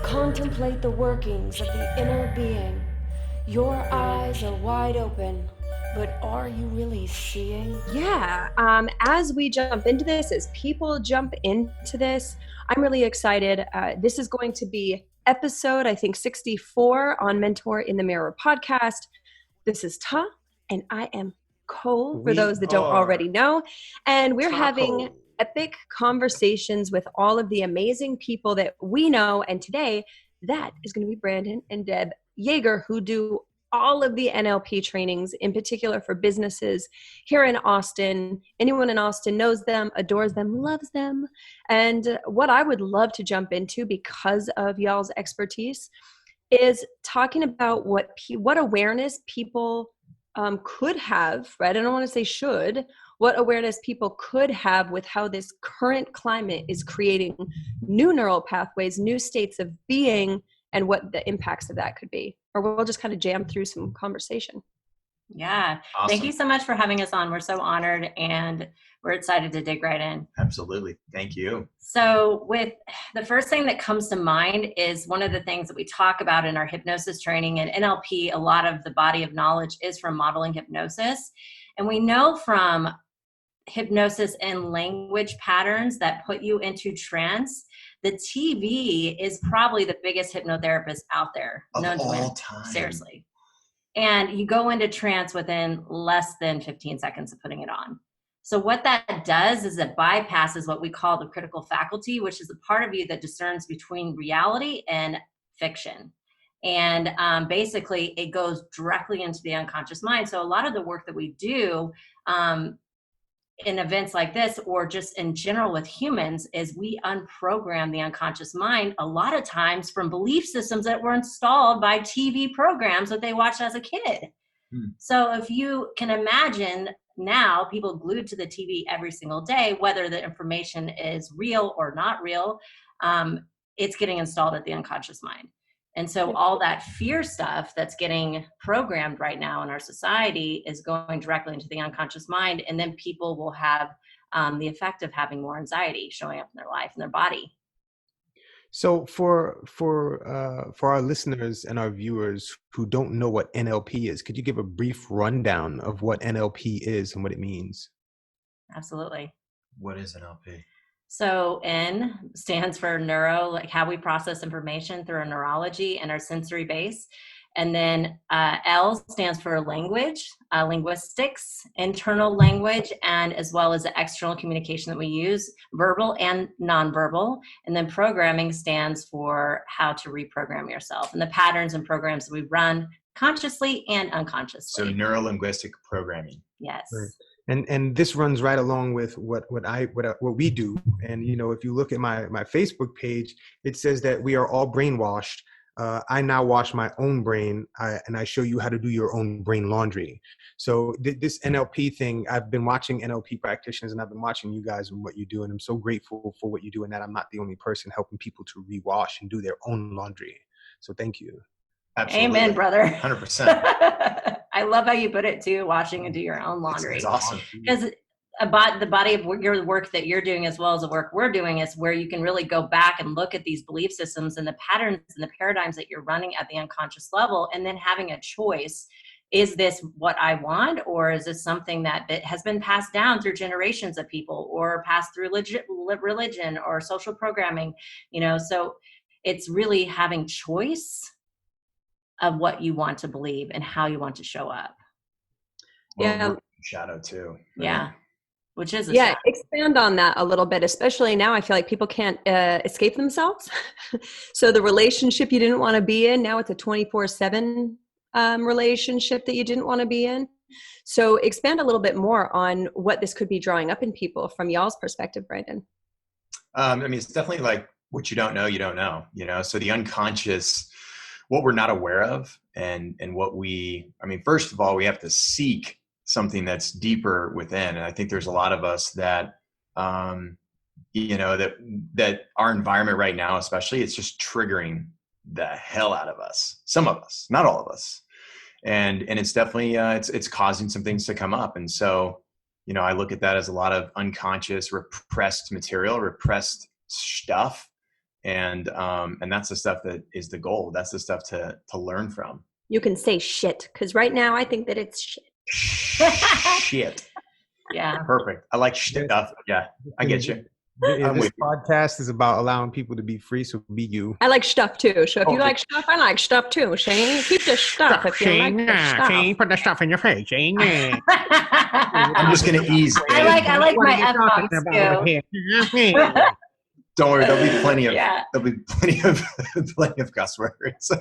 Contemplate the workings of the inner being. Your eyes are wide open, but are you really seeing? Yeah, as we jump into this, as people jump into this, I'm really excited. This is going to be episode, I think, 64 on Mentor in the Mirror podcast. This is Ta, and I am Cole, for those that don't already know. And we're having epic conversations with all of the amazing people that we know. And today, that is going to be Brandon and Deb Yager, who do all of the NLP trainings, in particular for businesses here in Austin. Anyone in Austin knows them, adores them, loves them. And what I would love to jump into, because of y'all's expertise, is talking about what awareness people could have, right? I don't want to say should, what awareness people could have with how this current climate is creating new neural pathways, new states of being, and what the impacts of that could be. Or we'll just kind of jam through some conversation. Yeah. Awesome. Thank you so much for having us on. We're so honored, and we're excited to dig right in. Absolutely. Thank you. So with the first thing that comes to mind is one of the things that we talk about in our hypnosis training and NLP. A lot of the body of knowledge is from modeling hypnosis. And we know from hypnosis and language patterns that put you into trance, the TV is probably the biggest hypnotherapist out there. Of known to all man. time. Seriously. And you go into trance within less than 15 seconds of putting it on. So what that does is it bypasses what we call the critical faculty, which is the part of you that discerns between reality and fiction. And basically, it goes directly into the unconscious mind. So a lot of the work that we do in events like this, or just in general with humans, is we unprogram the unconscious mind a lot of times from belief systems that were installed by TV programs that they watched as a kid. So if you can imagine now, people glued to the TV every single day, whether the information is real or not real, it's getting installed at the unconscious mind. And so all that fear stuff that's getting programmed right now in our society is going directly into the unconscious mind. And then people will have the effect of having more anxiety showing up in their life and their body. So for our listeners and our viewers who don't know what NLP is, could you give a brief rundown of what NLP is and what it means? Absolutely. What is NLP? So N stands for neuro, like how we process information through our neurology and our sensory base. And then L stands for language, linguistics, internal language, and as well as the external communication that we use, verbal and nonverbal. And then programming stands for how to reprogram yourself and the patterns and programs that we run consciously and unconsciously. So neuro-linguistic programming. Yes. Right. And this runs right along with what we do. And if you look at my Facebook page, it says that we are all brainwashed. I now wash my own brain, and I show you how to do your own brain laundry. So this NLP thing, I've been watching NLP practitioners, and I've been watching you guys and what you do, and I'm so grateful for what you do, and that I'm not the only person helping people to rewash and do their own laundry. So thank you. Absolutely. Amen, brother. 100%. I love how you put it too, washing and do your own laundry. It's awesome. Because the body of your work that you're doing, as well as the work we're doing, is where you can really go back and look at these belief systems and the patterns and the paradigms that you're running at the unconscious level, and then having a choice. Is this what I want, or is this something that has been passed down through generations of people, or passed through religion or social programming? So it's really having choice of what you want to believe and how you want to show up. Well, shadow too. Right? Yeah. Which is expand on that a little bit, especially now. I feel like people can't escape themselves. So the relationship you didn't want to be in, now it's a 24/7 relationship that you didn't want to be in. So expand a little bit more on what this could be drawing up in people from y'all's perspective, Brandon. It's definitely like what you don't know, so the unconscious, what we're not aware of, and what first of all, we have to seek something that's deeper within. And I think there's a lot of us that, that our environment right now, especially, it's just triggering the hell out of us. Some of us, not all of us. And it's definitely, it's causing some things to come up. And so, I look at that as a lot of unconscious, repressed material, repressed stuff And that's the stuff that is the gold. That's the stuff to learn from. You can say shit, because right now I think that it's shit. Shit. Yeah. Perfect. I like stuff. Yeah, I get you. This podcast is about allowing people to be free, so be you. I like stuff too. So if you like stuff, I like stuff too. Shane, keep the stuff if you like the stuff. Shane, put the stuff in your face, Shane. I'm just gonna ease. I like my F-bombs too. Don't worry, there'll be plenty of plenty of cuss words.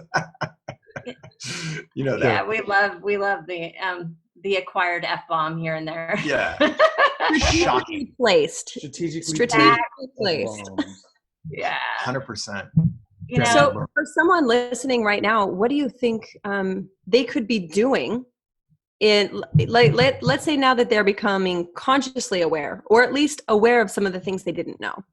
You know that. Yeah, we love the acquired F-bomb here and there. Yeah. Strategically placed. Strategically placed. Yeah. 100%. You know, so for someone listening right now, what do you think they could be doing in, like, let's say now that they're becoming consciously aware, or at least aware of some of the things they didn't know?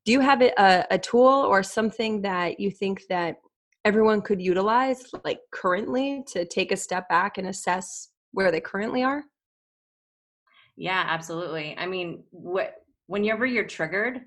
Do you have a tool or something that you think that everyone could utilize, like currently, to take a step back and assess where they currently are? Yeah, absolutely. I mean, whenever you're triggered,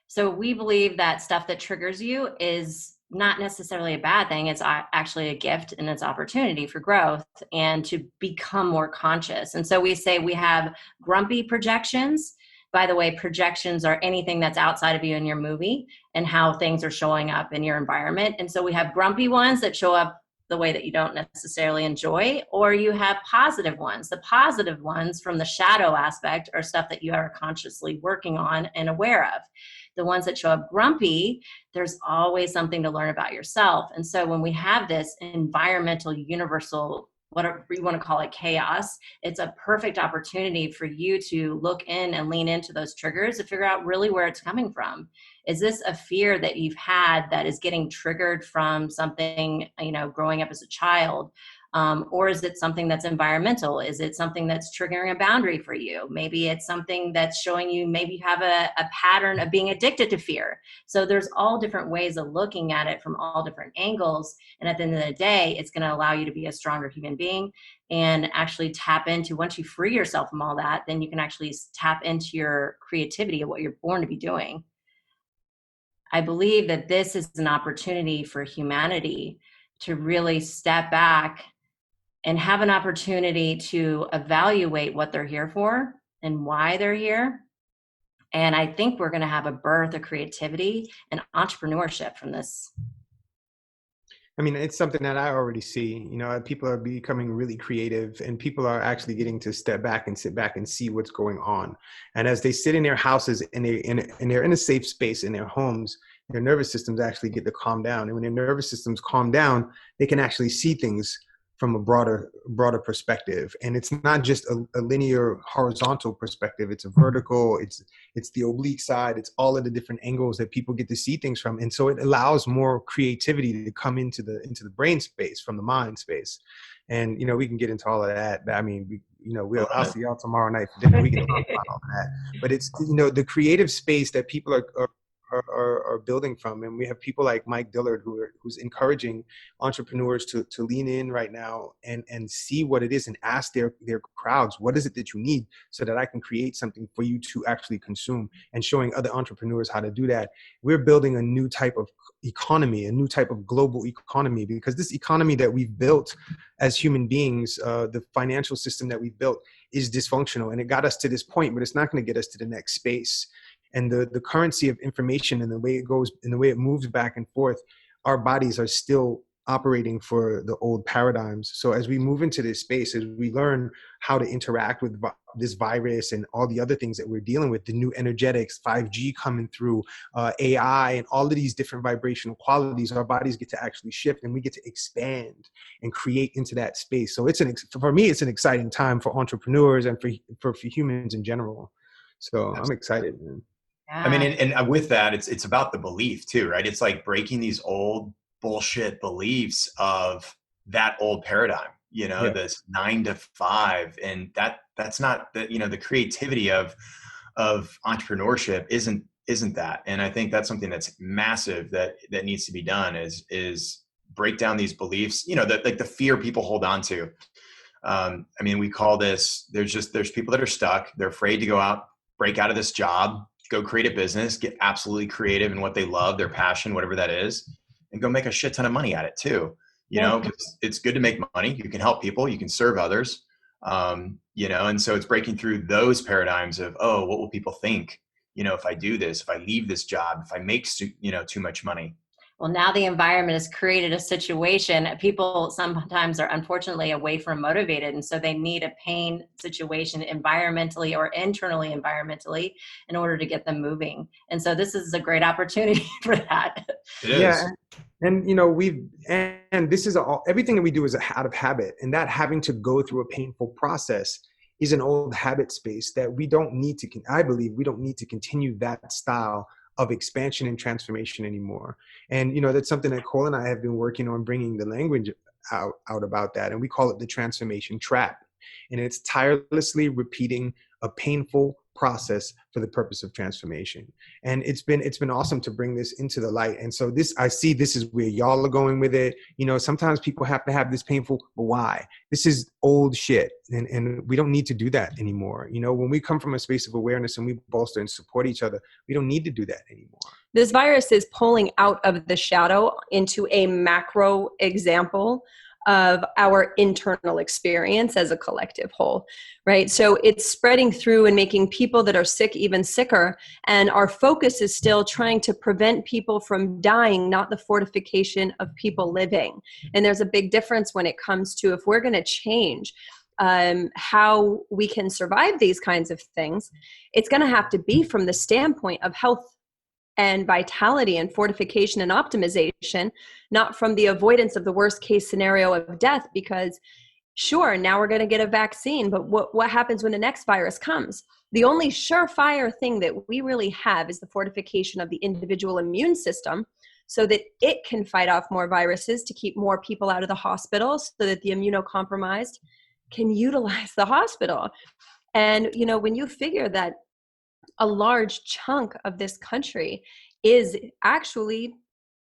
so we believe that stuff that triggers you is not necessarily a bad thing. It's actually a gift and it's opportunity for growth and to become more conscious. And so we say we have grumpy projections. By the way, projections are anything that's outside of you in your movie and how things are showing up in your environment. And so we have grumpy ones that show up the way that you don't necessarily enjoy, or you have positive ones. The positive ones from the shadow aspect are stuff that you are consciously working on and aware of. The ones that show up grumpy, there's always something to learn about yourself. And so when we have this environmental, universal, whatever you want to call it, chaos, it's a perfect opportunity for you to look in and lean into those triggers to figure out really where it's coming from. Is this a fear that you've had that is getting triggered from something, growing up as a child? Or is it something that's environmental? Is it something that's triggering a boundary for you? Maybe it's something that's showing you, maybe you have a pattern of being addicted to fear. So there's all different ways of looking at it from all different angles. And at the end of the day, it's going to allow you to be a stronger human being and actually tap into, once you free yourself from all that, then you can actually tap into your creativity of what you're born to be doing. I believe that this is an opportunity for humanity to really step back and have an opportunity to evaluate what they're here for and why they're here. And I think we're going to have a birth of creativity and entrepreneurship from this. I mean, it's something that I already see. People are becoming really creative, and people are actually getting to step back and sit back and see what's going on. And as they sit in their houses and they're in a safe space in their homes, their nervous systems actually get to calm down. And when their nervous systems calm down, they can actually see things from a broader perspective. And it's not just a linear horizontal perspective. It's a vertical, it's the oblique side. It's all of the different angles that people get to see things from. And so it allows more creativity to come into the brain space from the mind space. And, we can get into all of that. I mean, I'll see y'all tomorrow night for dinner. We can talk about all that. But it's, the creative space that people are building from. And we have people like Mike Dillard who's encouraging entrepreneurs to lean in right now and see what it is and ask their crowds, what is it that you need so that I can create something for you to actually consume, and showing other entrepreneurs how to do that. We're building a new type of economy, a new type of global economy, because this economy that we've built as human beings, the financial system that we've built is dysfunctional, and it got us to this point, but it's not going to get us to the next space. And the currency of information and the way it goes and the way it moves back and forth, our bodies are still operating for the old paradigms. So as we move into this space, as we learn how to interact with this virus and all the other things that we're dealing with, the new energetics, 5G coming through, AI, and all of these different vibrational qualities, our bodies get to actually shift, and we get to expand and create into that space. So for me, it's an exciting time for entrepreneurs and for humans in general. So I'm excited, man. I mean, and with that, it's about the belief too, right? It's like breaking these old bullshit beliefs of that old paradigm, this 9 to 5, and that's not the creativity of entrepreneurship isn't that. And I think that's something that's massive that needs to be done is break down these beliefs, like the fear people hold on to. I mean, we call this, there's people that are stuck. They're afraid to go out, break out of this job, go create a business, get absolutely creative in what they love, their passion, whatever that is, and go make a shit ton of money at it too. You know, because it's good to make money. You can help people, you can serve others. You know, and so it's breaking through those paradigms of, oh, what will people think? You know, if I do this, if I leave this job, if I make, you know, too much money. Well, now the environment has created a situation. People sometimes are unfortunately away from motivated. And so they need a pain situation environmentally or internally environmentally in order to get them moving. And so this is a great opportunity for that. It is. Yeah. And, you know, and this is everything that we do is out of habit, and that having to go through a painful process is an old habit space that we don't need to, I believe we don't need to continue that style of expansion and transformation anymore. And, you know, that's something that Cole and I have been working on, bringing the language out about that. And we call it the transformation trap. And it's tirelessly repeating a painful process for the purpose of transformation. And it's been awesome to bring this into the light. And so I see this is where y'all are going with it. You know, sometimes people have to have this painful, but why? This is old shit. And we don't need to do that anymore. You know, when we come from a space of awareness and we bolster and support each other, we don't need to do that anymore. This virus is pulling out of the shadow into a macro example of our internal experience as a collective whole, right? So it's spreading through and making people that are sick even sicker. And our focus is still trying to prevent people from dying, not the fortification of people living. And there's a big difference when it comes to, if we're going to change how we can survive these kinds of things, it's going to have to be from the standpoint of health and vitality and fortification and optimization, not from the avoidance of the worst case scenario of death. Because sure, now we're going to get a vaccine, but what happens when the next virus comes? The only surefire thing that we really have is the fortification of the individual immune system, so that it can fight off more viruses to keep more people out of the hospital, so that the immunocompromised can utilize the hospital. And, you know, when you figure that a large chunk of this country is actually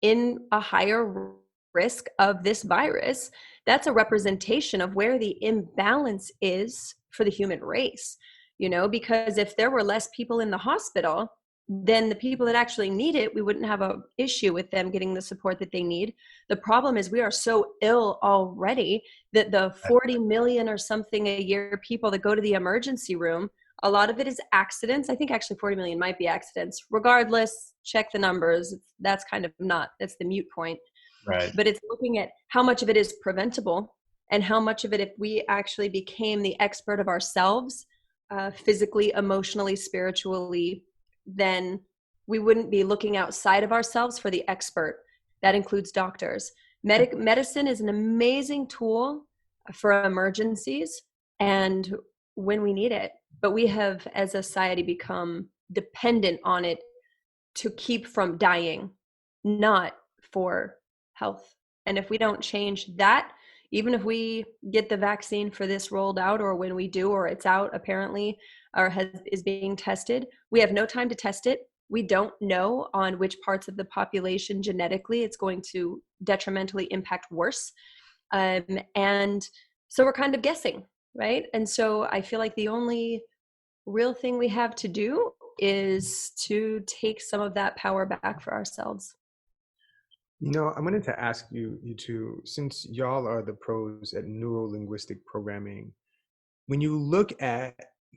in a higher risk of this virus, that's a representation of where the imbalance is for the human race. You know, because if there were less people in the hospital, then the people that actually need it, we wouldn't have an issue with them getting the support that they need. The problem is we are so ill already that the 40 million or something a year people that go to the emergency room, a lot of it is accidents. I think actually 40 million might be accidents. Regardless, check the numbers. That's kind of not, that's the mute point. Right. But it's looking at how much of it is preventable and how much of it, if we actually became the expert of ourselves, physically, emotionally, spiritually, then we wouldn't be looking outside of ourselves for the expert. That includes doctors. Medicine is an amazing tool for emergencies and when we need it. But we have, as a society, become dependent on it to keep from dying, not for health. And if we don't change that, even if we get the vaccine for this rolled out, or when we do, or it's out apparently, or is being tested, we have no time to test it. We don't know on which parts of the population genetically it's going to detrimentally impact worse. And so we're kind of guessing, right? And so I feel like the only real thing we have to do is to take some of that power back for ourselves. You know, I wanted to ask you two, since y'all are the pros at neuro-linguistic programming, when you look at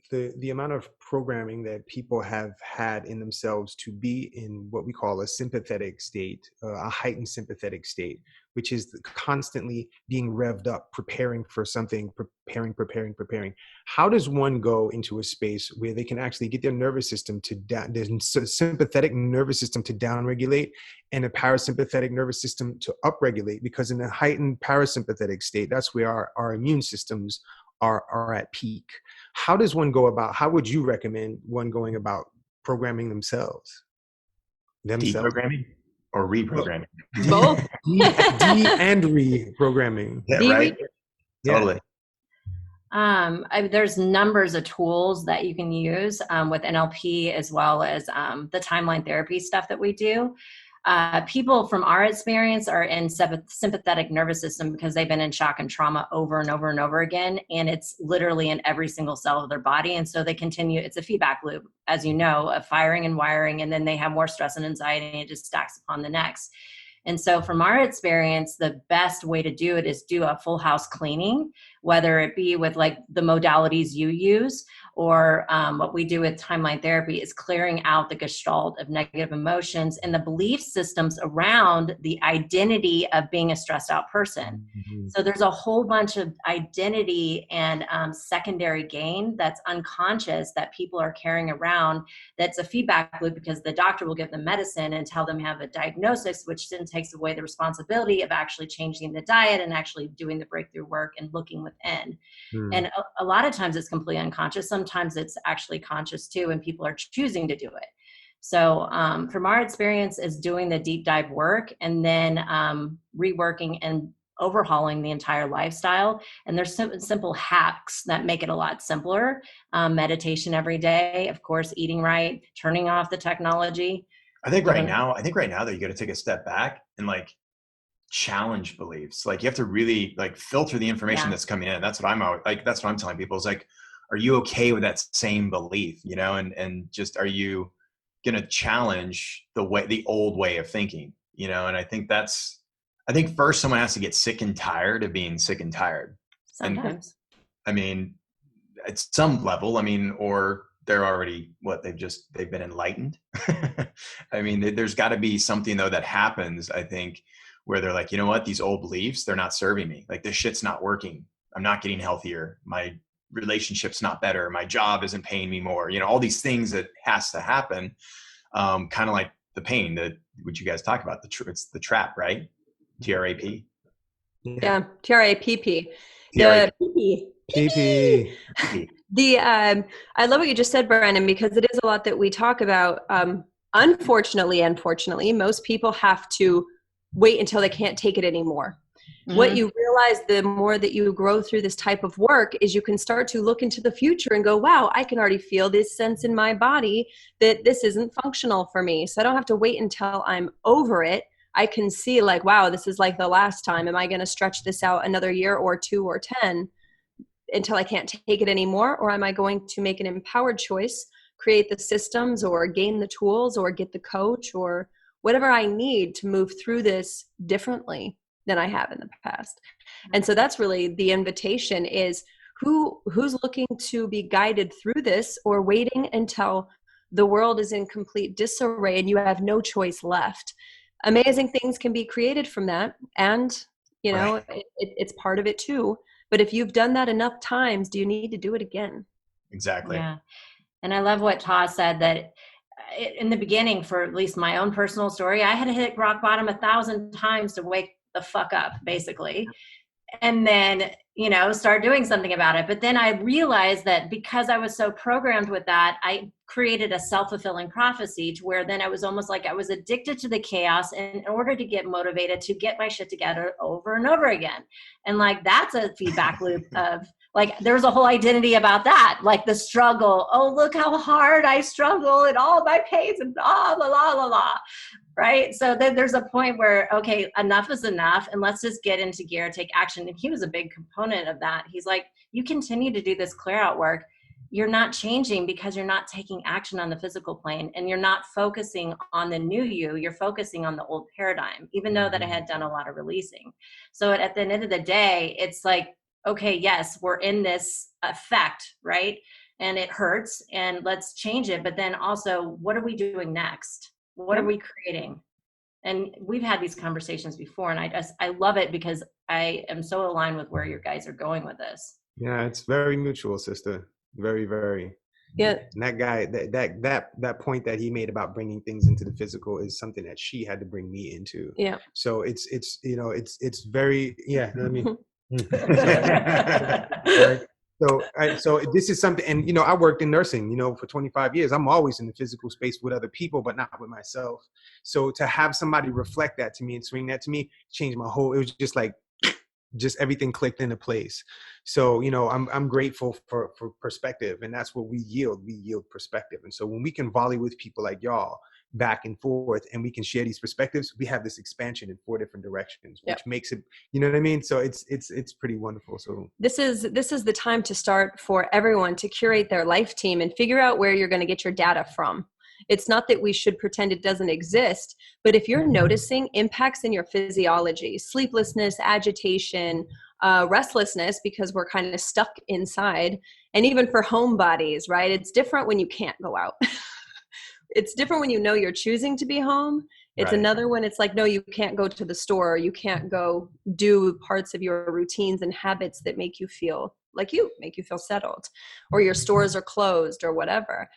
the amount of programming that people have had in themselves to be in what we call a sympathetic state, a heightened sympathetic state, which is constantly being revved up, preparing for something, preparing. How does one go into a space where they can actually get their nervous system their sympathetic nervous system to downregulate and a parasympathetic nervous system to upregulate? Because in a heightened parasympathetic state, that's where our immune systems are at peak. How does one go about, how would you recommend one going about programming themselves? Deprogramming or reprogramming? Both. D and reprogramming. Yeah, right? Totally. There's numbers of tools that you can use with NLP, as well as the timeline therapy stuff that we do. People from our experience are in sympathetic nervous system because they've been in shock and trauma over and over and over again. And it's literally in every single cell of their body. And so they continue, it's a feedback loop, as you know, of firing and wiring. And then they have more stress and anxiety and it just stacks upon the next. And so from our experience, the best way to do it is do a full house cleaning, whether it be with like the modalities you use, or what we do with timeline therapy is clearing out the gestalt of negative emotions and the belief systems around the identity of being a stressed out person. Mm-hmm. So there's a whole bunch of identity and secondary gain that's unconscious that people are carrying around. That's a feedback loop because the doctor will give them medicine and tell them you have a diagnosis, which then takes away the responsibility of actually changing the diet and actually doing the breakthrough work and looking within. And a lot of times it's completely unconscious. Sometimes it's actually conscious too, and people are choosing to do it. So from our experience is doing the deep dive work and then reworking and overhauling the entire lifestyle. And there's some simple hacks that make it a lot simpler. Meditation every day, of course, eating right, turning off the technology. I think right now that you got to take a step back and like challenge beliefs. Like you have to really like filter the information that's coming in. That's what I'm telling people is like, are you okay with that same belief, you know, and just, are you going to challenge the old way of thinking, you know? And I think first someone has to get sick and tired of being sick and tired. Sometimes. And, I mean, at some level, I mean, or they're already they've been enlightened. I mean, there's got to be something though that happens, I think, where they're like, you know what, these old beliefs, they're not serving me. Like this shit's not working. I'm not getting healthier. My relationship's not better. My job isn't paying me more. You know, all these things that has to happen. Kind of like the pain that what you guys talk about. It's the trap, right? TRAP. Yeah, TRAPP. PP. I love what you just said, Brandon, because it is a lot that we talk about. Unfortunately, most people have to wait until they can't take it anymore. Mm-hmm. What you realize the more that you grow through this type of work is you can start to look into the future and go, wow, I can already feel this sense in my body that this isn't functional for me. So I don't have to wait until I'm over it. I can see like, wow, this is like the last time. Am I going to stretch this out another year or 2 or 10 until I can't take it anymore? Or am I going to make an empowered choice, create the systems or gain the tools or get the coach or whatever I need to move through this differently than I have in the past? And so that's really the invitation is who's looking to be guided through this or waiting until the world is in complete disarray and you have no choice left. Amazing things can be created from that. And, you know, right. It's part of it too. But if you've done that enough times, do you need to do it again? Exactly. Yeah. And I love what Ta said that in the beginning, for at least my own personal story, I had to hit rock bottom 1,000 times to wake the fuck up, basically. And then, you know, start doing something about it. But then I realized that because I was so programmed with that, I created a self-fulfilling prophecy to where then I was almost like I was addicted to the chaos in order to get motivated to get my shit together over and over again. And like, that's a feedback loop of like, there's a whole identity about that, like the struggle. Oh, look how hard I struggle and all my pains and blah, blah, blah, blah, blah. Right. So then there's a point where, okay, enough is enough. And let's just get into gear, take action. And he was a big component of that. He's like, you continue to do this clear out work. You're not changing because you're not taking action on the physical plane and you're not focusing on the new you. You're focusing on the old paradigm, even though that I had done a lot of releasing. So at the end of the day, it's like, okay, yes, we're in this effect, right? And it hurts and let's change it. But then also, what are we doing next? What are we creating? And we've had these conversations before, and I love it because I am so aligned with where you guys are going with this. Yeah, it's very mutual, sister. Very, very. Yeah. And that guy, that point that he made about bringing things into the physical is something that she had to bring me into. Yeah. So it's you know, it's very, yeah. I mean. So this is something, and you know, I worked in nursing, you know, for 25 years. I'm always in the physical space with other people, but not with myself. So to have somebody reflect that to me and swing that to me changed my whole. It was just like, just everything clicked into place. So you know, I'm grateful for perspective, and that's what we yield. We yield perspective, and so when we can volley with people like y'all, back and forth, and we can share these perspectives, we have this expansion in 4 different directions, which makes it, you know what I mean? So it's pretty wonderful. So this is the time to start for everyone to curate their life team and figure out where you're going to get your data from. It's not that we should pretend it doesn't exist, but if you're noticing impacts in your physiology, sleeplessness, agitation, restlessness, because we're kind of stuck inside, and even for homebodies, right? It's different when you can't go out. It's different when you know you're choosing to be home. It's another when it's like, no, you can't go to the store. You can't go do parts of your routines and habits that make you feel settled, or your stores are closed or whatever.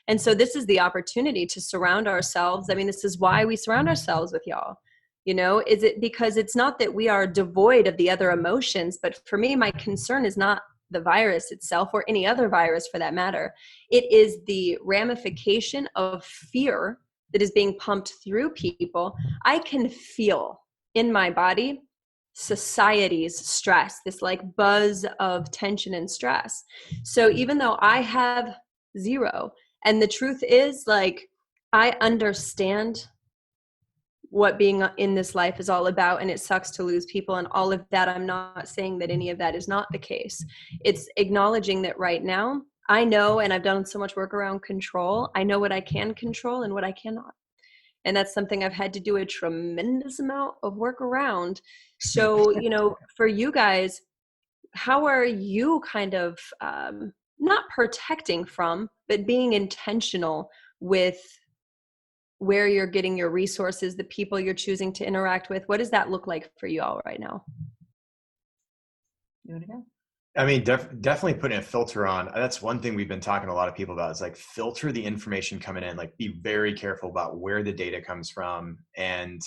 And so this is the opportunity to surround ourselves. I mean, this is why we surround ourselves with y'all. You know, is it because it's not that we are devoid of the other emotions, but for me, my concern is not the virus itself or any other virus for that matter. It is the ramification of fear that is being pumped through people. I can feel in my body society's stress, this like buzz of tension and stress. So even though I have 0, and the truth is, like, I understand what being in this life is all about, and it sucks to lose people and all of that. I'm not saying that any of that is not the case. It's acknowledging that right now I know, and I've done so much work around control, I know what I can control and what I cannot. And that's something I've had to do a tremendous amount of work around. So, you know, for you guys, how are you kind of not protecting from, but being intentional with where you're getting your resources, the people you're choosing to interact with? What does that look like for you all right now? You want to go? I mean, definitely putting a filter on. That's one thing we've been talking to a lot of people about, is like filter the information coming in, like be very careful about where the data comes from, and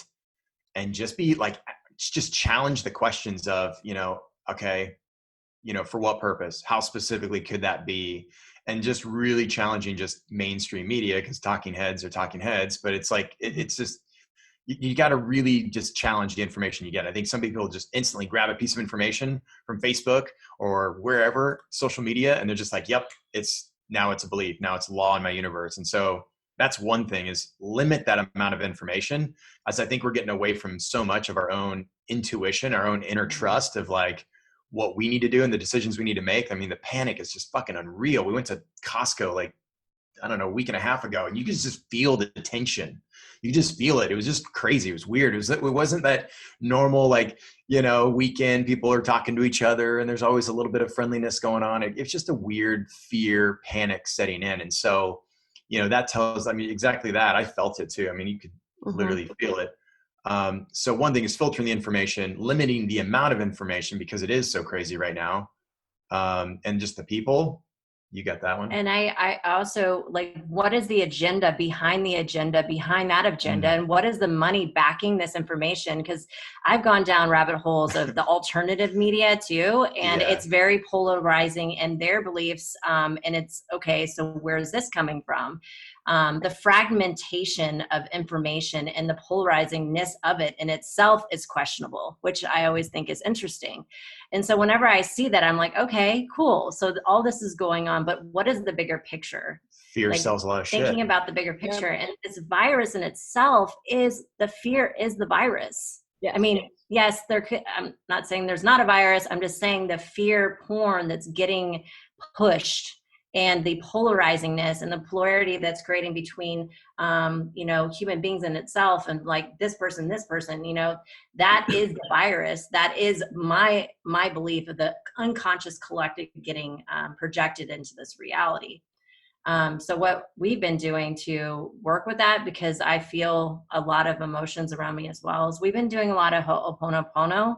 just be like, just challenge the questions of, you know, okay, you know, for what purpose? How specifically could that be? And just really challenging just mainstream media, because talking heads are talking heads, but it's like, it's just, you got to really just challenge the information you get. I think some people just instantly grab a piece of information from Facebook or wherever, social media, and they're just like, yep, now it's a belief. Now it's law in my universe. And so that's one thing, is limit that amount of information, as I think we're getting away from so much of our own intuition, our own inner trust of like what we need to do and the decisions we need to make. I mean, the panic is just fucking unreal. We went to Costco like, I don't know, a week and a half ago, and you could just feel the tension. You just feel it. It was just crazy. It was weird. It wasn't that normal, like, you know, weekend people are talking to each other and there's always a little bit of friendliness going on. It's just a weird fear, panic setting in. And so, you know, that tells, I mean, exactly that. I felt it too. I mean, you could literally feel it. So one thing is filtering the information, limiting the amount of information, because it is so crazy right now. And just the people. You got that one. And I also, like, what is the agenda behind that agenda? And what is the money backing this information? Because I've gone down rabbit holes of the alternative media too. And it's very polarizing in their beliefs. And it's, okay, so where is this coming from? The fragmentation of information and the polarizingness of it in itself is questionable, which I always think is interesting. And so whenever I see that, I'm like, okay, cool. So all this is going on, but what is the bigger picture? Fear sells a lot of shit. Thinking about the bigger picture. And this virus in itself is the virus. Yes. I mean, yes, I'm not saying there's not a virus. I'm just saying the fear porn that's getting pushed, and the polarizingness and the polarity that's creating between, you know, human beings in itself, and like this person, you know, that is the virus. That is my belief of the unconscious collective getting projected into this reality. So what we've been doing to work with that, because I feel a lot of emotions around me as well, is we've been doing a lot of Ho'oponopono,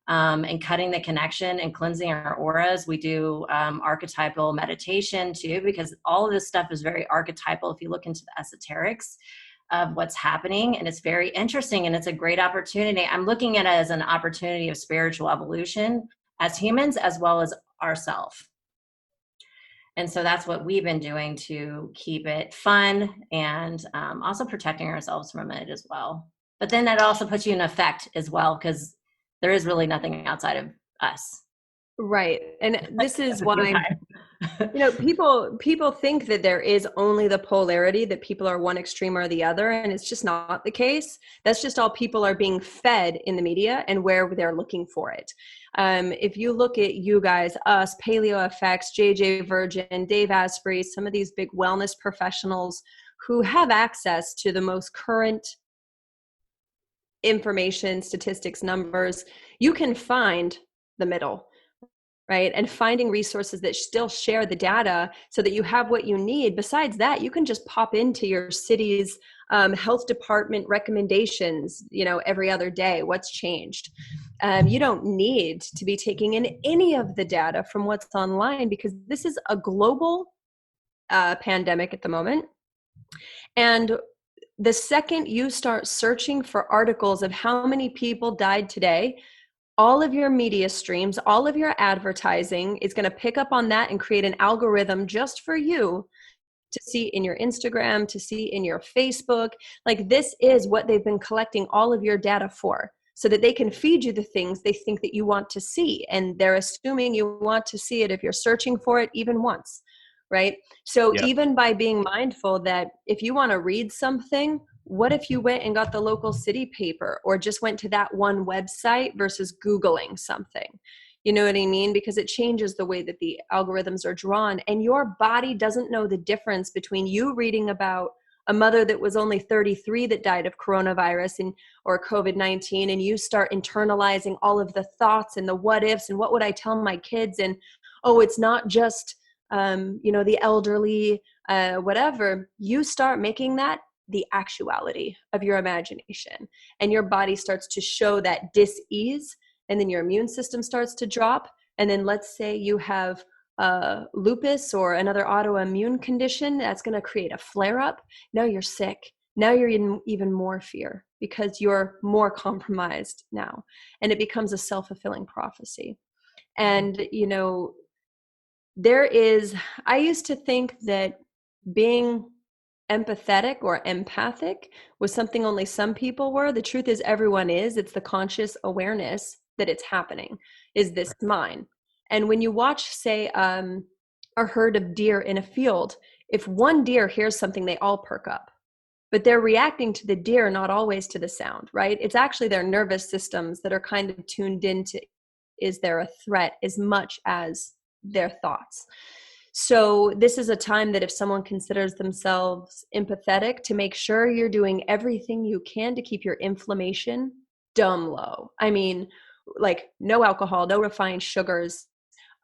and cutting the connection and cleansing our auras. We do archetypal meditation too, because all of this stuff is very archetypal if you look into the esoterics of what's happening. And it's very interesting, and it's a great opportunity. I'm looking at it as an opportunity of spiritual evolution as humans, as well as ourselves. And so that's what we've been doing to keep it fun, and also protecting ourselves from it as well. But then that also puts you in effect as well, because there is really nothing outside of us. Right. And this is why People think that there is only the polarity, that people are one extreme or the other, and it's just not the case. That's just all people are being fed in the media and where they're looking for it. If you look at you guys, us, Paleo FX, JJ Virgin, Dave Asprey, some of these big wellness professionals who have access to the most current information, statistics, numbers, you can find the middle, right? And finding resources that still share the data so that you have what you need. Besides that, you can just pop into your city's health department recommendations, every other day. What's changed? You don't need to be taking in any of the data from what's online, because this is a global pandemic at the moment. And the second you start searching for articles of how many people died today, all of your media streams, all of your advertising is going to pick up on that and create an algorithm just for you to see in your Instagram, to see in your Facebook. Like, this is what they've been collecting all of your data for, so that they can feed you the things they think that you want to see. And they're assuming you want to see it if you're searching for it even once, right? So even by being mindful that if you want to read something, what if you went and got the local city paper, or just went to that one website versus Googling something? You know what I mean? Because it changes the way that the algorithms are drawn, and your body doesn't know the difference between you reading about a mother that was only 33 that died of coronavirus or COVID-19, and you start internalizing all of the thoughts and the what ifs and what would I tell my kids, and it's not just the elderly, whatever. You start making that the actuality of your imagination, and your body starts to show that dis-ease, and then your immune system starts to drop. And then let's say you have lupus or another autoimmune condition that's going to create a flare-up. Now you're sick. Now you're in even more fear because you're more compromised now, and it becomes a self-fulfilling prophecy. And I used to think that being empathetic or empathic was something only some people were. The truth is everyone is. It's the conscious awareness that it's happening. Is this mine? And when you watch, say, a herd of deer in a field, if one deer hears something, they all perk up. But they're reacting to the deer, not always to the sound, right? It's actually their nervous systems that are kind of tuned into, is there a threat, as much as their thoughts. So this is a time that if someone considers themselves empathetic, to make sure you're doing everything you can to keep your inflammation dumb low. I mean, like no alcohol, no refined sugars,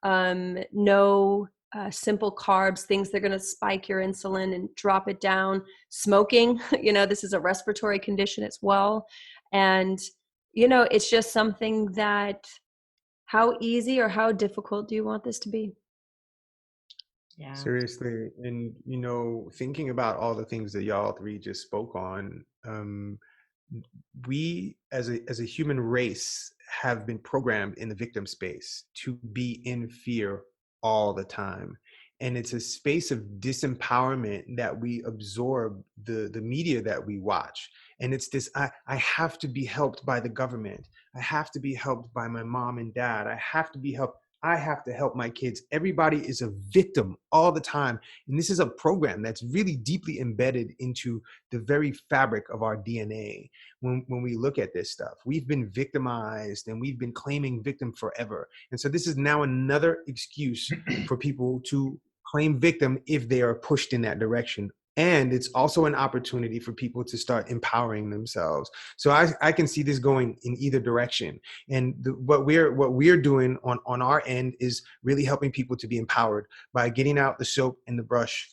no simple carbs, things that are going to spike your insulin and drop it down. Smoking, this is a respiratory condition as well. And, it's just something that, how easy or how difficult do you want this to be? Yeah. Seriously. And, thinking about all the things that y'all three just spoke on, we as a human race have been programmed in the victim space to be in fear all the time. And it's a space of disempowerment that we absorb the media that we watch. And it's this, I have to be helped by the government. I have to be helped by my mom and dad. I have to be helped. I have to help my kids. Everybody is a victim all the time. And this is a program that's really deeply embedded into the very fabric of our DNA. When we look at this stuff, we've been victimized and we've been claiming victim forever. And so this is now another excuse for people to claim victim if they are pushed in that direction. And it's also an opportunity for people to start empowering themselves. So I can see this going in either direction. And what we're doing on our end is really helping people to be empowered by getting out the soap and the brush,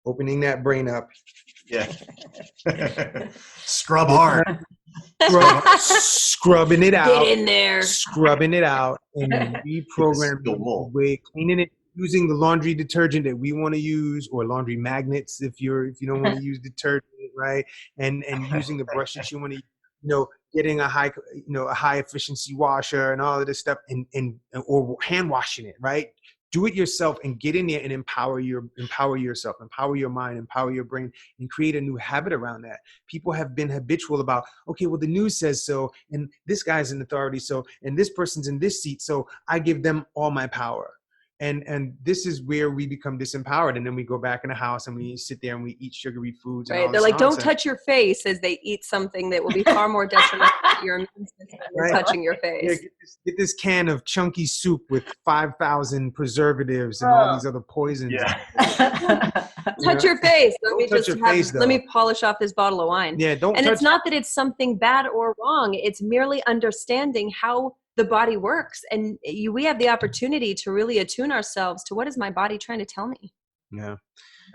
opening that brain up. Yeah. Scrub hard. Scrubbing it out. Get in there. Scrubbing it out and reprogramming the way, cleaning it, using the laundry detergent that we want to use, or laundry magnets if you don't want to use detergent, right? And using the brush that you want to, getting a high efficiency washer and all of this stuff, and or hand washing it, right? Do it yourself and get in there and empower yourself, empower your mind, empower your brain, and create a new habit around that. People have been habitual about, okay, well, the news says so, and this guy's in authority, so, and this person's in this seat, so I give them all my power. And this is where we become disempowered, and then we go back in the house and we sit there and we eat sugary foods. And Right. all They're this like, don't nonsense. touch your face as they eat something that will be far more detrimental to your immune system than Right. touching your Yeah, face. get this can of chunky soup with 5,000 preservatives and all these other poisons. Yeah. Touch your face. Let Don't me touch just your face, let me though. polish off this bottle of wine. Yeah, don't And touch. it's not that it's something bad or wrong. It's merely understanding how the body works. And we have the opportunity to really attune ourselves to what is my body trying to tell me. Yeah.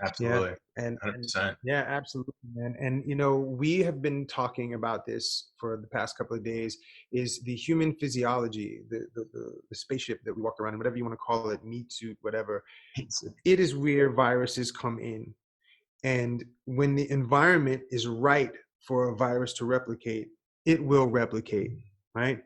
Absolutely. Yeah. And 100%. yeah, absolutely, man. And you know, we have been talking about this for the past couple of days. Is the human physiology, the spaceship that we walk around in, whatever you want to call it, meat suit, whatever. It is where viruses come in, and when the environment is right for a virus to replicate, it will replicate, right?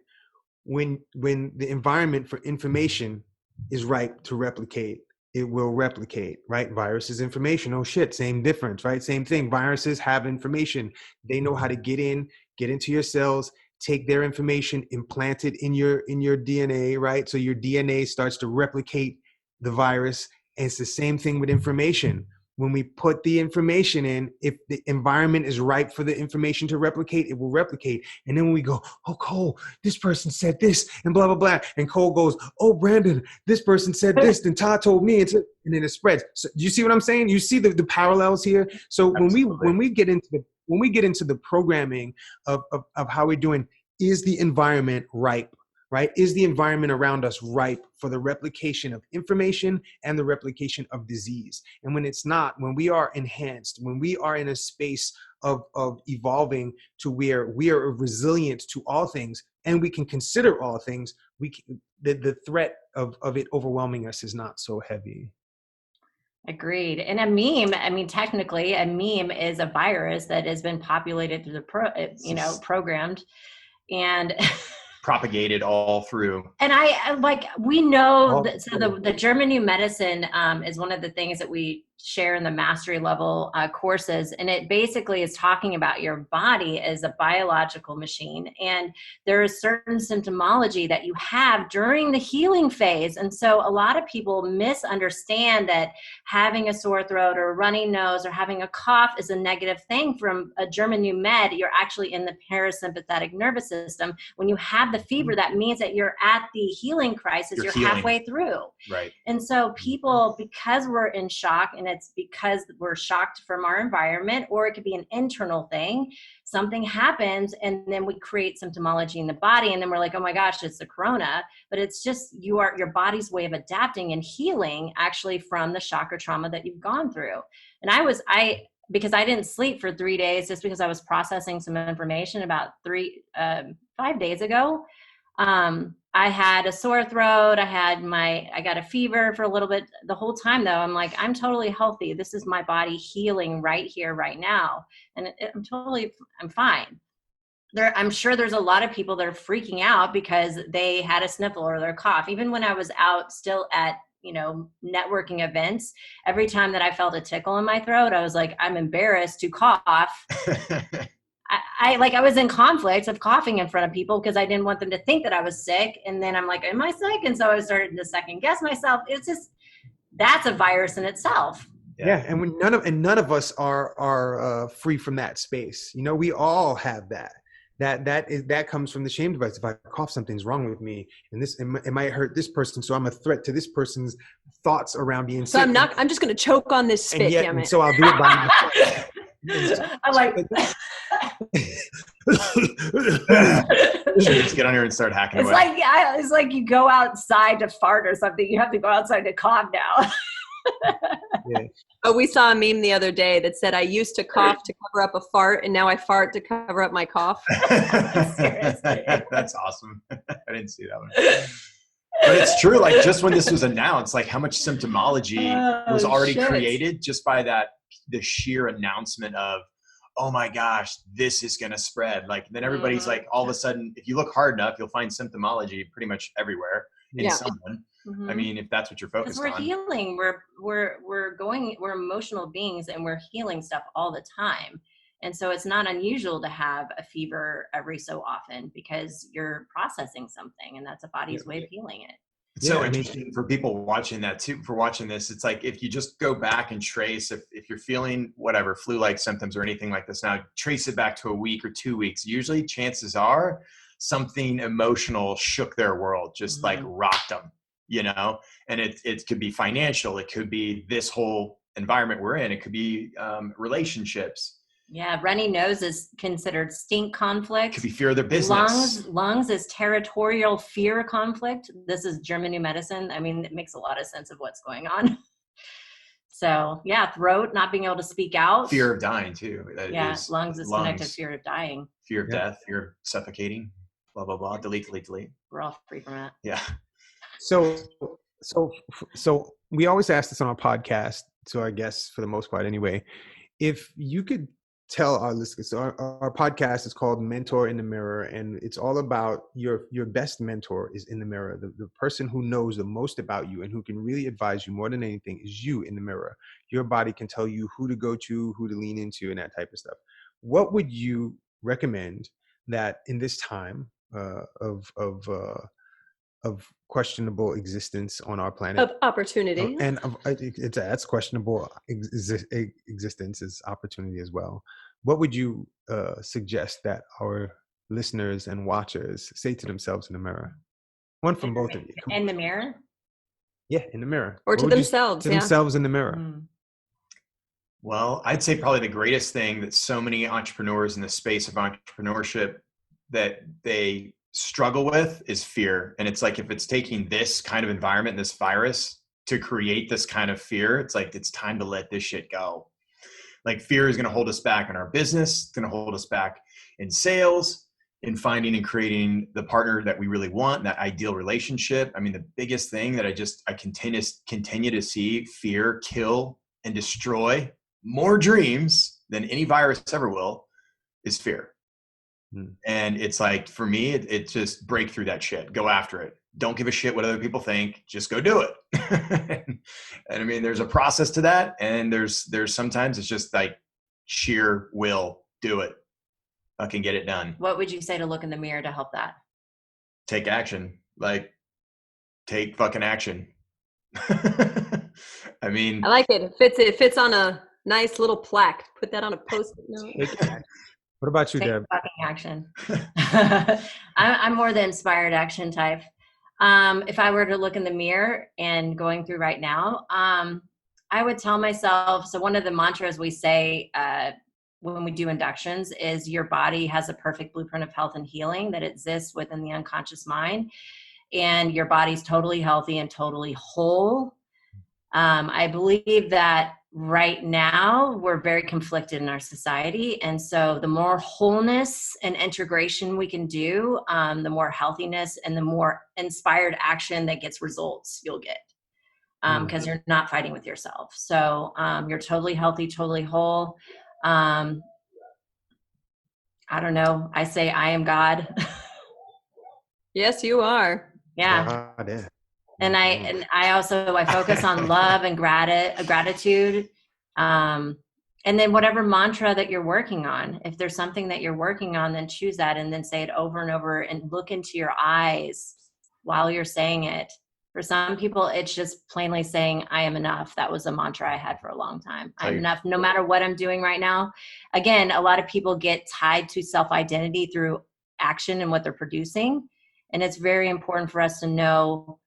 When the environment for information is right to replicate, it will replicate, right? Virus is information. Oh shit, same difference, right? Same thing. Viruses have information. They know how to get into your cells, take their information, implant it in your DNA, right? So your DNA starts to replicate the virus. And it's the same thing with information. When we put the information in, if the environment is ripe for the information to replicate, it will replicate. And then when we go, oh, Cole, this person said this and blah, blah, blah. And Cole goes, oh, Brandon, this person said this and Todd told me. And then it spreads. So do you see what I'm saying? You see the parallels here? So when we get into the programming of how we're doing, is the environment ripe? Right? Is the environment around us ripe for the replication of information and the replication of disease? And when it's not, when we are enhanced, when we are in a space of evolving to where we are resilient to all things and we can consider all things, the threat of it overwhelming us is not so heavy. Agreed. And a meme, I mean, technically, a meme is a virus that has been populated through programmed, and propagated all through. And we know that, so the German New Medicine is one of the things that we share in the mastery level courses. And it basically is talking about your body as a biological machine. And there is certain symptomology that you have during the healing phase. And so a lot of people misunderstand that having a sore throat or a runny nose or having a cough is a negative thing. From a German New Med, you're actually in the parasympathetic nervous system. When you have the fever, that means that you're at the healing crisis. You're halfway through. Right. And so people, because we're in shock, and it's because we're shocked from our environment, or it could be an internal thing, something happens and then we create symptomology in the body, and then we're like, oh my gosh, it's the corona. But it's just your body's way of adapting and healing actually from the shock or trauma that you've gone through. And because I didn't sleep for 3 days, just because I was processing some information about 5 days ago. I had a sore throat. I got a fever for a little bit. The whole time though, I'm like, I'm totally healthy. This is my body healing right here, right now. And I'm fine. I'm sure there's a lot of people that are freaking out because they had a sniffle or their cough. Even when I was out still at, networking events, every time that I felt a tickle in my throat, I was like, I'm embarrassed to cough. I was in conflict of coughing in front of people because I didn't want them to think that I was sick. And then I'm like, am I sick? And so I started to second guess myself. It's just, that's a virus in itself. Yeah. And when none of us are free from that space. We all have that. That comes from the shame device. If I cough, something's wrong with me, and it might hurt this person, so I'm a threat to this person's thoughts around being sick. So I'm just going to choke on this spit, damn it. So I'll do it by myself. I like. Just get on here and start hacking It's away. it's like you go outside to fart or something. You have to go outside to cough now. Yeah. Oh, we saw a meme the other day that said, I used to cough to cover up a fart, and now I fart to cover up my cough. Seriously. That's awesome. I didn't see that one. But it's true, like just when this was announced, like how much symptomology was already created just by the sheer announcement of, oh my gosh, this is going to spread. Like then everybody's like, all of a sudden, if you look hard enough, you'll find symptomology pretty much everywhere in someone. Mm-hmm. I mean, if that's what you're focused on. We're healing. We're emotional beings, and we're healing stuff all the time. And so it's not unusual to have a fever every so often because you're processing something, and that's a body's way of healing it. It's so interesting for people watching that too, for watching this. It's like, if you just go back and trace, if you're feeling whatever flu-like symptoms or anything like this now, trace it back to a week or 2 weeks. Usually chances are something emotional shook their world, just like rocked them, and it could be financial. It could be this whole environment we're in. It could be relationships. Yeah, runny nose is considered stink conflict. It could be fear of their business. Lungs is territorial fear conflict. This is German new medicine. I mean, it makes a lot of sense of what's going on. So yeah, throat, not being able to speak out. Fear of dying too. Lungs is connected to fear of dying. Fear of death, fear of suffocating, blah, blah, blah. Delete. We're all free from that. Yeah. So we always ask this on our podcast to our guests, for the most part anyway. If you could tell our listeners, so our podcast is called Mentor in the Mirror, and it's all about your best mentor is in the mirror. The person who knows the most about you and who can really advise you more than anything is you in the mirror. Your body can tell you who to go to, who to lean into, and that type of stuff. What would you recommend that in this time of questionable existence on our planet, of opportunity, and that's questionable existence is opportunity as well. What would you suggest that our listeners and watchers say to themselves in the mirror? One from both of you. In the mirror? Yeah, in the mirror. Or to themselves. Themselves in the mirror. Well, I'd say probably the greatest thing that so many entrepreneurs in the space of entrepreneurship that they struggle with is fear. And it's like, if it's taking this kind of environment, this virus, to create this kind of fear, it's like, it's time to let this shit go. Like, fear is going to hold us back in our business. It's going to hold us back in sales, in finding and creating the partner that we really want, that ideal relationship. I mean, the biggest thing that I continue to see fear kill and destroy more dreams than any virus ever will is fear. And it's like, for me, it just break through that shit. Go after it. Don't give a shit what other people think. Just go do it. And I mean, there's a process to that. And there's sometimes it's just like sheer will. Do it. I can get it done. What would you say to look in the mirror to help that? Take action. Like, take fucking action. I mean, I like it. It fits on a nice little plaque. Put that on a post-it note. What about you, Take Deb? fucking action. I'm more the inspired action type. If I were to look in the mirror and going through right now, I would tell myself, so one of the mantras we say when we do inductions is your body has a perfect blueprint of health and healing that exists within the unconscious mind. And your body's totally healthy and totally whole. I believe that right now we're very conflicted in our society. And so the more wholeness and integration we can do, the more healthiness and the more inspired action that gets results you'll get. Because you're not fighting with yourself. So you're totally healthy, totally whole. I don't know. I say I am God. Yes, you are. Yeah. God, yeah. And I focus on love and gratitude. And then whatever mantra that you're working on, if there's something that you're working on, then choose that and then say it over and over and look into your eyes while you're saying it. For some people, it's just plainly saying, I am enough. That was a mantra I had for a long time. I'm enough no matter what I'm doing right now. Again, a lot of people get tied to self-identity through action and what they're producing. And it's very important for us to know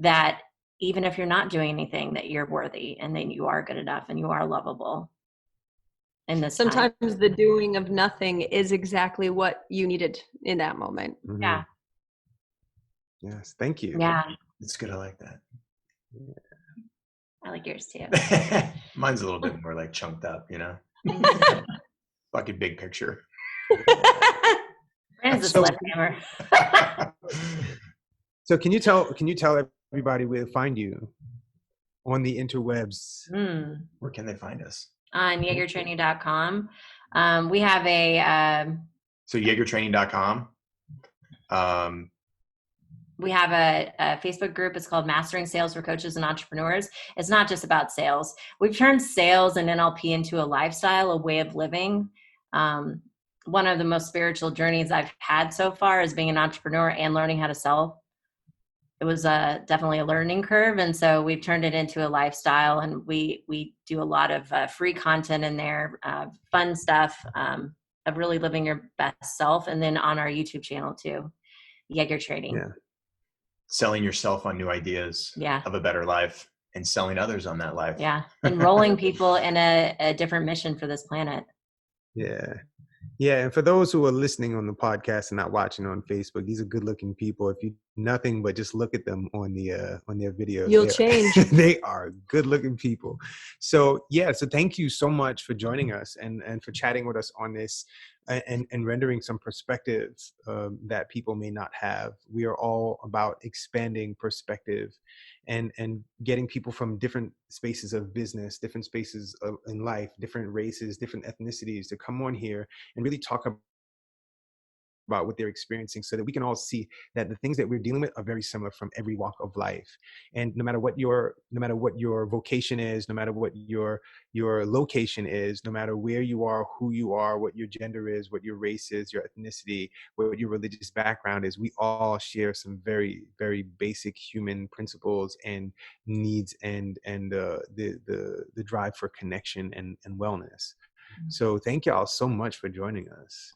that even if you're not doing anything, that you're worthy and that you are good enough and you are lovable. In this Sometimes time. the doing of nothing is exactly what you needed in that moment. Mm-hmm. Yeah. Yes. Thank you. Yeah. it's good. I like that. I like yours too. Mine's a little bit more like chunked up, Fucking big picture. Brandon's a sledgehammer. So can you tell everybody where to find you on the interwebs? Where can they find us? On yagertraining.com. We have So yagertraining.com. We have a Facebook group. It's called Mastering Sales for Coaches and Entrepreneurs. It's not just about sales. We've turned sales and NLP into a lifestyle, a way of living. One of the most spiritual journeys I've had so far is being an entrepreneur and learning how to sell. it was definitely a learning curve. And so we've turned it into a lifestyle, and we do a lot of free content in there, fun stuff of really living your best self. And then on our YouTube channel too, Yager Trading. Yeah. Selling yourself on new ideas Yeah. of a better life and selling others on that life. Yeah. Enrolling people in a different mission for this planet. Yeah. Yeah. And for those who are listening on the podcast and not watching on Facebook, these are good looking people. If you nothing but just look at them on their videos, You'll change. They are good looking people. So yeah, so thank you so much for joining us and for chatting with us on this and rendering some perspective that people may not have. We are all about expanding perspective and getting people from different spaces of business, different spaces in life, different races, different ethnicities to come on here and really talk about what they're experiencing, so that we can all see that the things that we're dealing with are very similar from every walk of life. And no matter what your vocation is, no matter what your location is, no matter where you are, who you are, what your gender is, what your race is, your ethnicity, what your religious background is, we all share some very, very basic human principles and needs and the drive for connection and wellness. So thank y'all so much for joining us.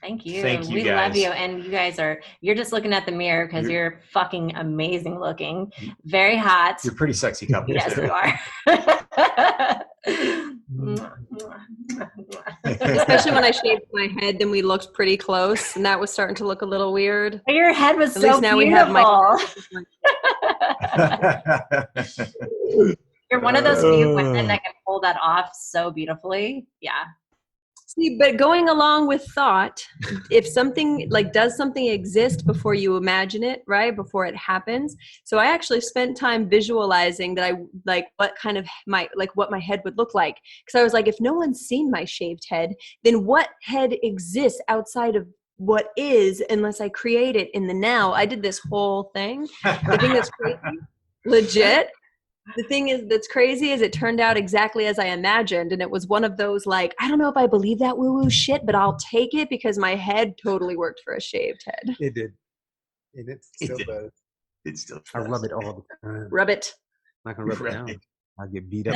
Thank you. Thank you, We guys. love you. And you guys you're just looking at the mirror because you're fucking amazing looking. Very hot. You're a pretty sexy couple. Yes, too. you are. Especially when I shaved my head, then we looked pretty close, and that was starting to look a little weird. Your head was At so least now beautiful. we have You're one of those few women that can pull that off so beautifully. Yeah. See, but going along with thought, if something does something exist before you imagine it, right? Before it happens. So I actually spent time visualizing that what my head would look like. Because I was like, if no one's seen my shaved head, then what head exists outside of what is, unless I create it in the now? I did this whole thing. The thing that's crazy, legit. The thing that's crazy is it turned out exactly as I imagined. And it was one of those, I don't know if I believe that woo-woo shit, but I'll take it because my head totally worked for a shaved head. It did. And it still does. It still does. I rub it all the time. Rub it. I'm not going to rub it down. Right. I'll get beat up.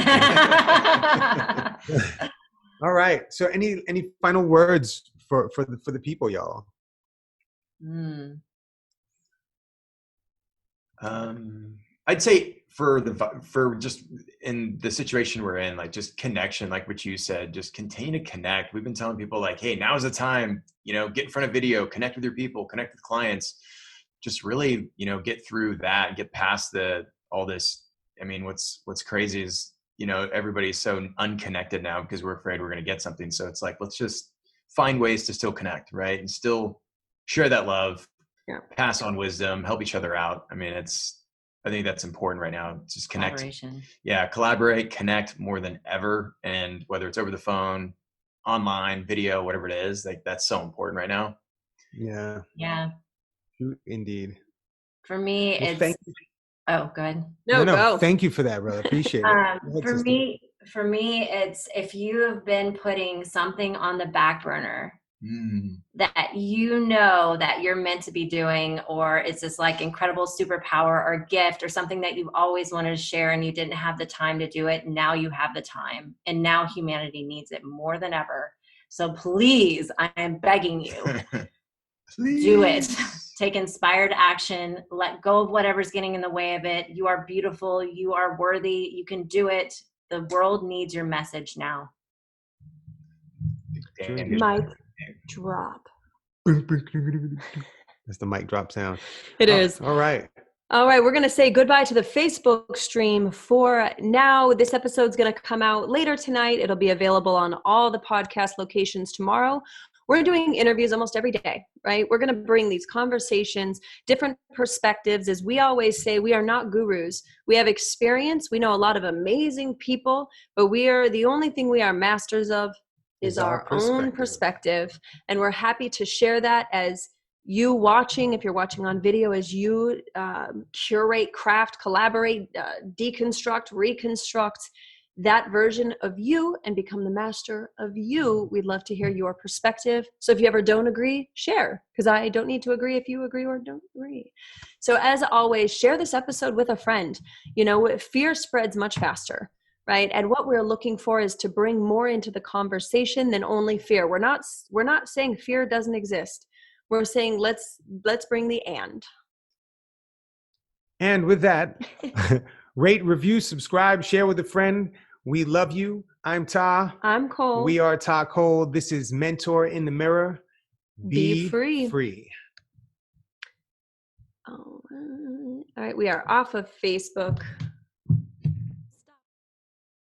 All right. So any final words for the people, y'all? I'd say for just in the situation we're in, just connection, like what you said, just continue to connect. We've been telling people hey, now's the time, get in front of video, connect with your people, connect with clients, just really, get through that, get past all this. I mean, what's crazy is, everybody's so unconnected now because we're afraid we're going to get something. So it's let's just find ways to still connect, right? And still share that love, pass on wisdom, help each other out. I mean, I think that's important right now. Just connect. Collaboration. Yeah, collaborate, connect more than ever. And whether it's over the phone, online, video, whatever it is, that's so important right now. Yeah. Yeah. Indeed. For me, it's. Oh, go ahead. No, go. Thank you for that, brother. Appreciate it. For me, it's if you have been putting something on the back burner that that you're meant to be doing, or it's this incredible superpower or gift or something that you've always wanted to share and you didn't have the time to do it. Now you have the time, and now humanity needs it more than ever. So please, I am begging you, do it. Take inspired action. Let go of whatever's getting in the way of it. You are beautiful. You are worthy. You can do it. The world needs your message now. Mic drop. That's the mic drop sound. It is. All right. All right, we're going to say goodbye to the Facebook stream for now. This episode's going to come out later tonight. It'll be available on all the podcast locations tomorrow. We're doing interviews almost every day, right? We're going to bring these conversations, different perspectives. As we always say, we are not gurus. We have experience. We know a lot of amazing people, but the only thing we are masters of is our own perspective. And we're happy to share that as you watching, if you're watching on video, as you curate, craft, collaborate, deconstruct, reconstruct that version of you and become the master of you. We'd love to hear your perspective. So if you ever don't agree, share, because I don't need to agree if you agree or don't agree. So as always, share this episode with a friend. You know, fear spreads much faster, right? And what we're looking for is to bring more into the conversation than only fear. We're not saying fear doesn't exist. We're saying let's bring the and. And with that, rate, review, subscribe, share with a friend. We love you. I'm Ta. I'm Cole. We are Ta Cole. This is Mentor in the Mirror. Be free. free. All right, we are off of Facebook.